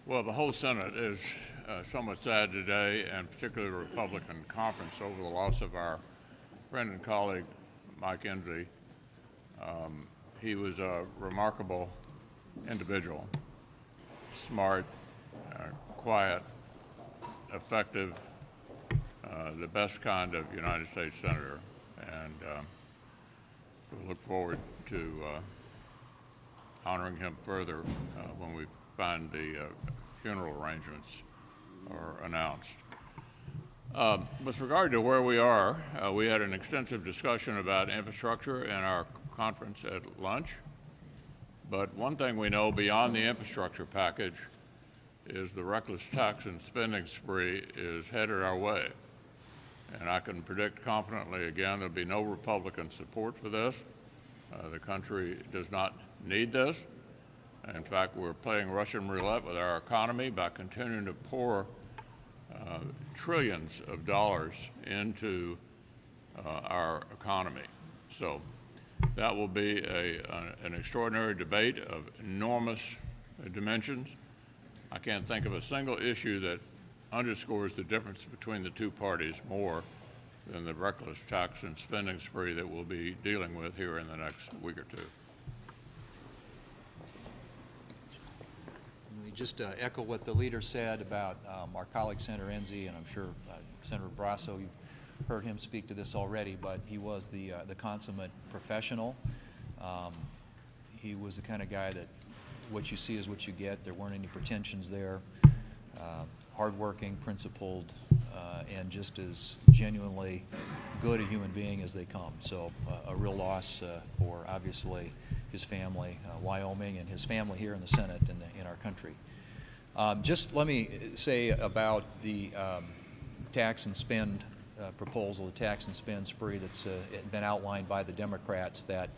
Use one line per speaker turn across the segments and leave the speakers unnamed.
Well, the whole Senate is somewhat sad today, and particularly the Republican conference, over the loss of our friend and colleague, Mike Enzi. He was a remarkable individual, smart, quiet, effective, the best kind of United States senator, and we look forward to honoring him further when we find the funeral arrangements are announced. With regard to where we are, we had an extensive discussion about infrastructure in our conference at lunch. But one thing we know beyond the infrastructure package is the reckless tax and spending spree is headed our way. And I can predict confidently again there'll be no Republican support for this. The country does not need this. In fact, we're playing Russian roulette with our economy by continuing to pour trillions of dollars into our economy. So that will be an extraordinary debate of enormous dimensions. I can't think of a single issue that underscores the difference between the two parties more than the reckless tax and spending spree that we'll be dealing with here in the next week or two.
Let me just echo what the leader said about our colleague Senator Enzi, and I'm sure Senator Barrasso, you've heard him speak to this already, but he was the consummate professional. He was the kind of guy that what you see is what you get. There weren't any pretensions there. Hardworking, principled, and just as genuinely good a human being as they come. So a real loss for obviously his family, Wyoming, and his family here in the Senate and in our country. Just let me say about the tax and spend proposal, the tax and spend spree that's been outlined by the Democrats, that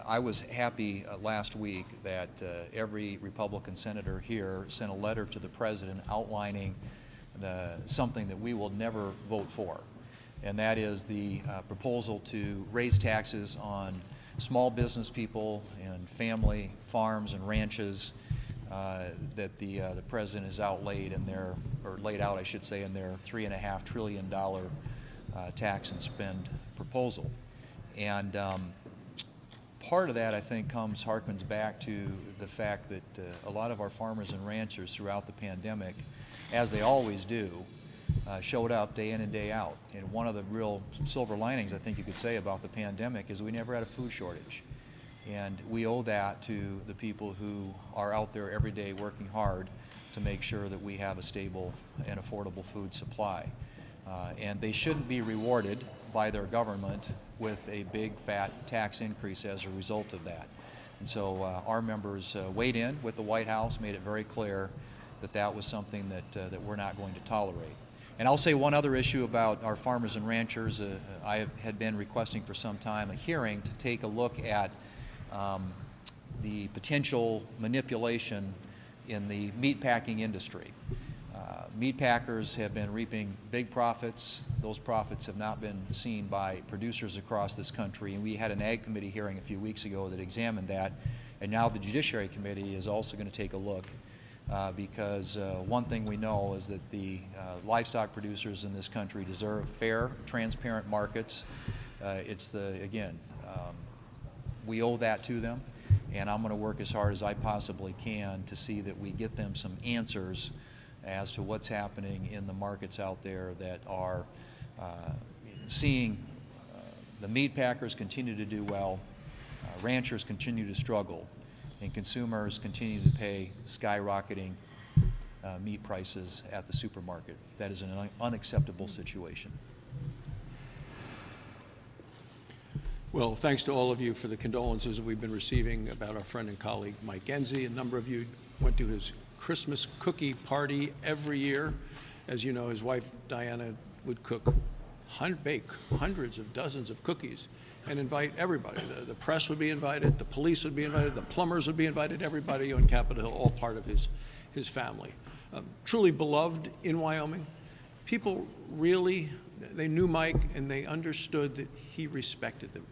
I was happy last week that every Republican senator here sent a letter to the President outlining something that we will never vote for, and that is the proposal to raise taxes on small business people and family farms and ranches that the President has outlaid in their, or laid out, I should say, in their $3.5 trillion tax and spend proposal. And part of that, I think, harkens back to the fact that a lot of our farmers and ranchers throughout the pandemic, as they always do, showed up day in and day out. And one of the real silver linings, I think you could say, about the pandemic is we never had a food shortage. And we owe that to the people who are out there every day working hard to make sure that we have a stable and affordable food supply. And they shouldn't be rewarded by their government with a big fat tax increase as a result of that. And so our members weighed in with the White House, made it very clear that that was something that we're not going to tolerate. And I'll say one other issue about our farmers and ranchers. I had been requesting for some time a hearing to take a look at the potential manipulation in the meatpacking industry. Meat packers have been reaping big profits. Those profits have not been seen by producers across this country. And we had an Ag Committee hearing a few weeks ago that examined that. And now the Judiciary Committee is also going to take a look because one thing we know is that the livestock producers in this country deserve fair, transparent markets. We owe that to them. And I'm going to work as hard as I possibly can to see that we get them some answers as to what's happening in the markets out there that are seeing the meat packers continue to do well, ranchers continue to struggle, and consumers continue to pay skyrocketing meat prices at the supermarket. That is an unacceptable situation.
Well, thanks to all of you for the condolences that we've been receiving about our friend and colleague Mike Enzi. A number of you went to his Christmas cookie party every year. As you know, his wife Diana would bake hundreds of dozens of cookies and invite everybody. The press would be invited, the police would be invited, the plumbers would be invited, everybody on Capitol Hill, all part of his family. Truly beloved in Wyoming. People really, they knew Mike and they understood that he respected them,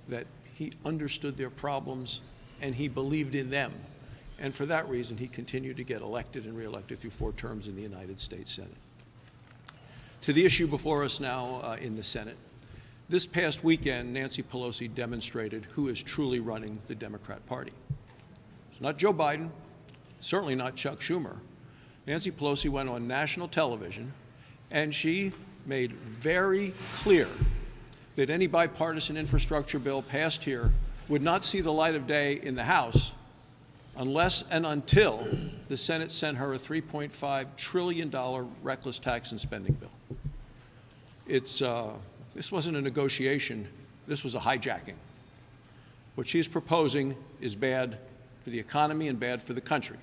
that he understood their problems and he believed in them. And for that reason, he continued to get elected and reelected through 4 terms in the United States Senate. To the issue before us now in the Senate. This past weekend, Nancy Pelosi demonstrated who is truly running the Democrat Party. It's not Joe Biden, certainly not Chuck Schumer. Nancy Pelosi went on national television and she made very clear that any bipartisan infrastructure bill passed here would not see the light of day in the House unless and until the Senate sent her a $3.5 trillion reckless tax and spending bill. This wasn't a negotiation, this was a hijacking. What she's proposing is bad for the economy and bad for the country.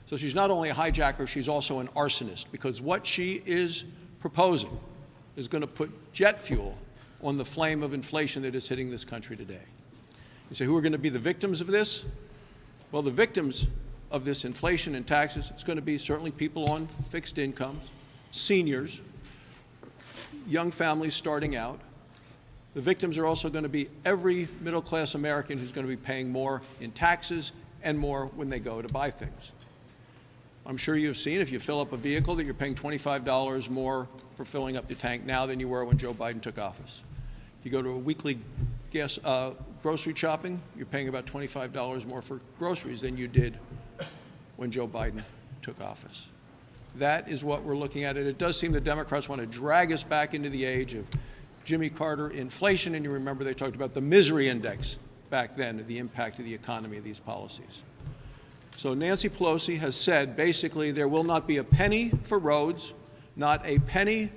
So she's not only a hijacker, she's also an arsonist, because what she is proposing is going to put jet fuel on the flame of inflation that is hitting this country today. You say, who are going to be the victims of this? Well, the victims of this inflation and taxes, it's going to be certainly people on fixed incomes, seniors, young families starting out. The victims are also going to be every middle-class American who's going to be paying more in taxes and more when they go to buy things. I'm sure you've seen, if you fill up a vehicle, that you're paying $25 more for filling up your tank now than you were when Joe Biden took office. If you go to a weekly grocery shopping, you're paying about $25 more for groceries than you did when Joe Biden took office. That is what we're looking at. And it does seem the Democrats want to drag us back into the age of Jimmy Carter inflation. And you remember they talked about the misery index back then, the impact of the economy of these policies. So Nancy Pelosi has said basically there will not be a penny for roads, not a penny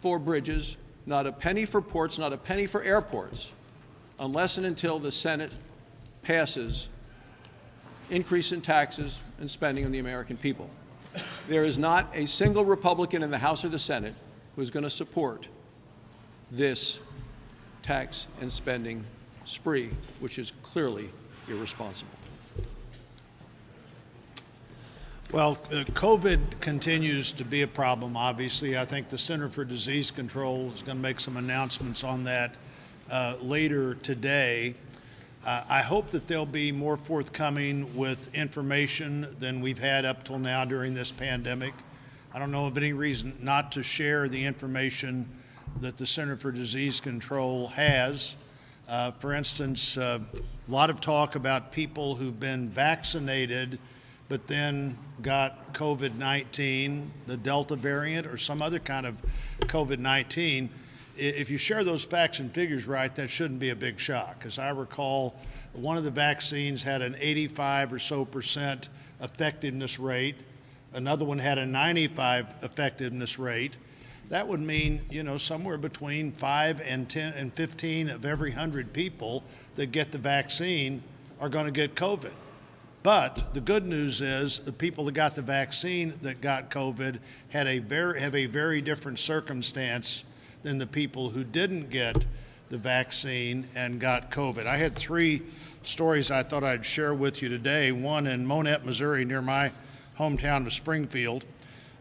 for bridges, not a penny for ports, not a penny for airports, unless and until the Senate passes increase in taxes and spending on the American people. There is not a single Republican in the House or the Senate who is going to support this tax and spending spree, which is clearly irresponsible.
Well, COVID continues to be a problem, obviously. I think the Center for Disease Control is going to make some announcements on that later today. I hope that they'll be more forthcoming with information than we've had up till now during this pandemic. I don't know of any reason not to share the information that the Center for Disease Control has. For instance, a lot of talk about people who've been vaccinated but then got COVID-19, the Delta variant, or some other kind of COVID-19. If you share those facts and figures right, that shouldn't be a big shock. As I recall, one of the vaccines had an 85% or so effectiveness rate. Another one had a 95% effectiveness rate. That would mean, somewhere between 5 and 10 and 15 of every 100 people that get the vaccine are going to get COVID. But the good news is the people that got the vaccine that got COVID have a very different circumstance than the people who didn't get the vaccine and got COVID. I had 3 stories I thought I'd share with you today. One in Monette, Missouri, near my hometown of Springfield.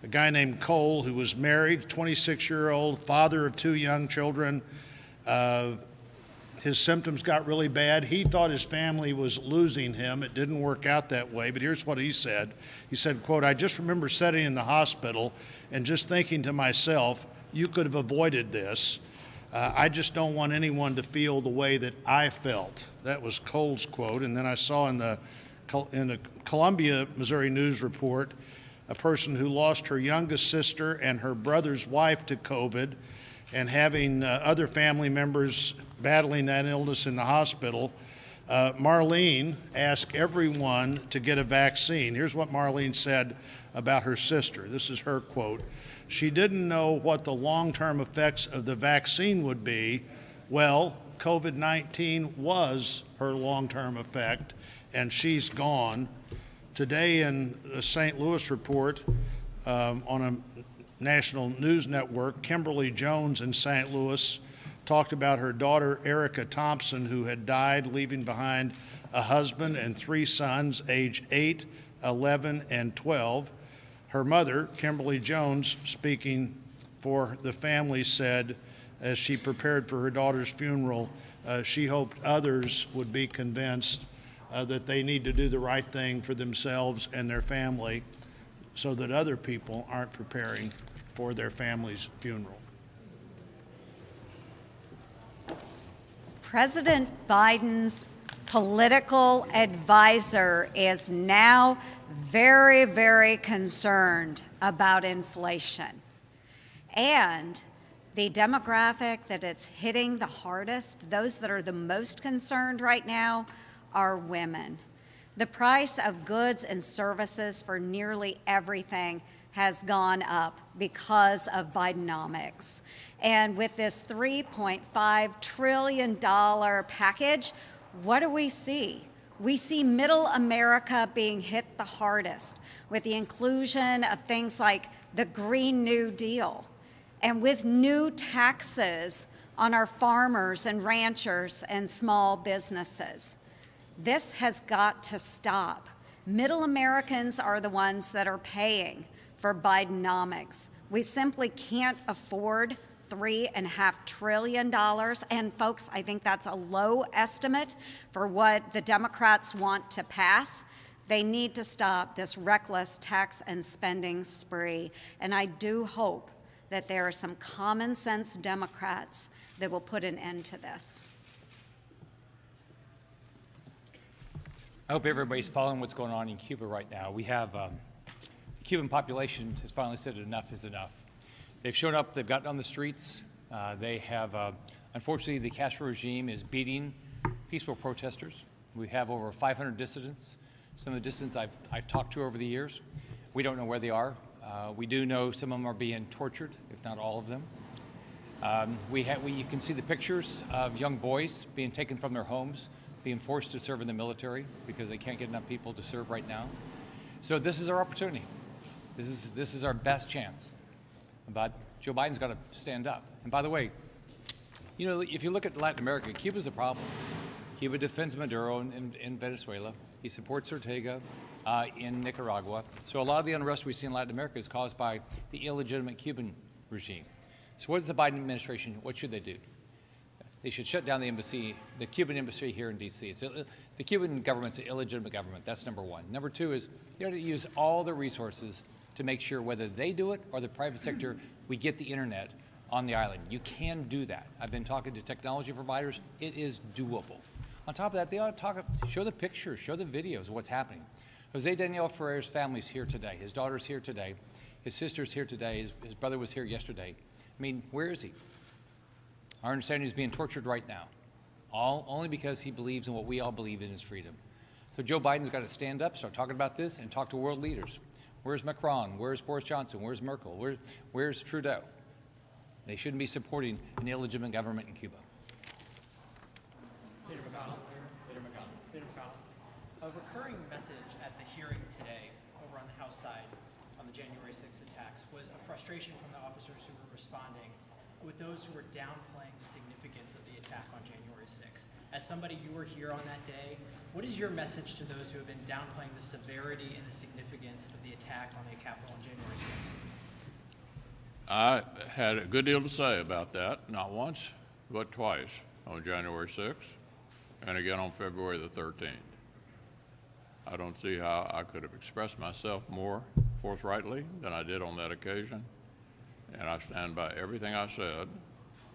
A guy named Cole, who was married, 26-year-old, father of 2 young children. His symptoms got really bad. He thought his family was losing him. It didn't work out that way, but here's what he said. He said, quote, "I just remember sitting in the hospital and just thinking to myself, you could have avoided this. I just don't want anyone to feel the way that I felt." That was Cole's quote. And then I saw in the Columbia, Missouri News report, a person who lost her youngest sister and her brother's wife to COVID, and having other family members battling that illness in the hospital. Marlene asked everyone to get a vaccine. Here's what Marlene said about her sister. This is her quote. She didn't know what the long-term effects of the vaccine would be. Well, COVID-19 was her long-term effect, and she's gone. Today in the St. Louis report on a national news network, Kimberly Jones in St. Louis talked about her daughter, Erica Thompson, who had died, leaving behind a husband and 3 sons, age 8, 11, and 12. Her mother, Kimberly Jones, speaking for the family, said, as she prepared for her daughter's funeral, she hoped others would be convinced that they need to do the right thing for themselves and their family so that other people aren't preparing for their family's funeral.
President Biden's political advisor is now very, very concerned about inflation. And the demographic that it's hitting the hardest, those that are the most concerned right now, are women. The price of goods and services for nearly everything has gone up because of Bidenomics. And with this $3.5 trillion package, what do we see? We see middle America being hit the hardest with the inclusion of things like the Green New Deal and with new taxes on our farmers and ranchers and small businesses. This has got to stop. Middle Americans are the ones that are paying for Bidenomics. We simply can't afford $3.5 trillion. And folks, I think that's a low estimate for what the Democrats want to pass. They need to stop this reckless tax and spending spree. And I do hope that there are some common sense Democrats that will put an end to this.
I hope everybody's following what's going on in Cuba right now. We have the Cuban population has finally said enough is enough. They've shown up, they've gotten on the streets. They have, unfortunately, the Castro regime is beating peaceful protesters. We have over 500 dissidents. Some of the dissidents I've talked to over the years. We don't know where they are. We do know some of them are being tortured, if not all of them. You can see the pictures of young boys being taken from their homes, being forced to serve in the military because they can't get enough people to serve right now. So this is our opportunity. This is our best chance. But Joe Biden's got to stand up. And by the way, you know, if you look at Latin America, Cuba's the problem. Cuba defends Maduro in Venezuela. He supports Ortega in Nicaragua. So a lot of the unrest we see in Latin America is caused by the illegitimate Cuban regime. So what is the Biden administration, what should they do? They should shut down the embassy, the Cuban embassy here in D.C. The Cuban government's an illegitimate government. That's number one. Number two is you have to use all the resources to make sure whether they do it or the private sector, we get the internet on the island. You can do that. I've been talking to technology providers. It is doable. On top of that, they ought to show the pictures, show the videos of what's happening. Jose Daniel Ferrer's family's here today. His daughter's here today. His sister's here today. His brother was here yesterday. I mean, where is he? Our understanding is being tortured right now, only because he believes in what we all believe in is freedom. So Joe Biden's got to stand up, start talking about this, and talk to world leaders. Where's Macron? Where's Boris Johnson? Where's Merkel? Where's Trudeau? They shouldn't be supporting an illegitimate government in Cuba.
Peter McConnell. A recurring message at the hearing today over on the House side on the January 6th attacks was a frustration from the officers who were responding with those who were downplaying the significance of the attack on January 6th. As somebody, you were here on that day. What is your message to those who have been downplaying the severity and the significance of the attack on the Capitol on January 6th?
I had a good deal to say about that, not once, but twice, on January 6th and again on February the 13th. I don't see how I could have expressed myself more forthrightly than I did on that occasion, and I stand by everything I said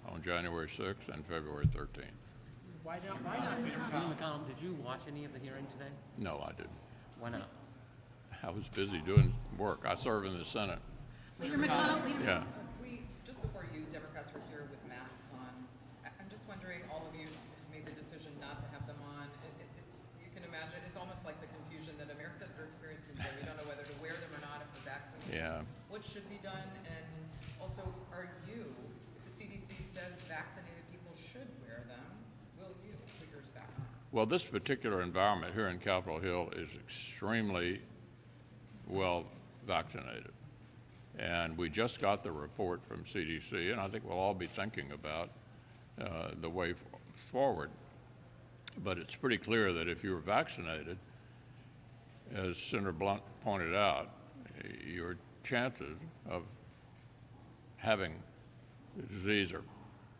on January 6th and February 13th.
Why not, Peter McConnell?
Did you watch any of the hearing today?
No, I didn't.
Why not?
I was busy doing work. I serve in the Senate.
Leader McConnell,
Yeah.
just before you, Democrats were here with masks on. I'm just wondering, all of you made the decision not to have them on. You can imagine, it's almost like the confusion that Americans are experiencing today. We don't know whether to wear them or not if we're vaccinated.
Yeah.
What should be done? And also, are you, if the CDC says vaccinated people should wear them, will you put yours back on?
Well, this particular environment here in Capitol Hill is extremely well vaccinated. And we just got the report from CDC, and I think we'll all be thinking about the way forward. But it's pretty clear that if you're vaccinated, as Senator Blunt pointed out, your chances of having the disease are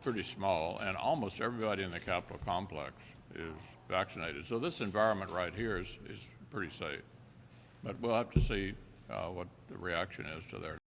pretty small, and almost everybody in the Capitol complex is vaccinated. So this environment right here is pretty safe. But we'll have to see what the reaction is to their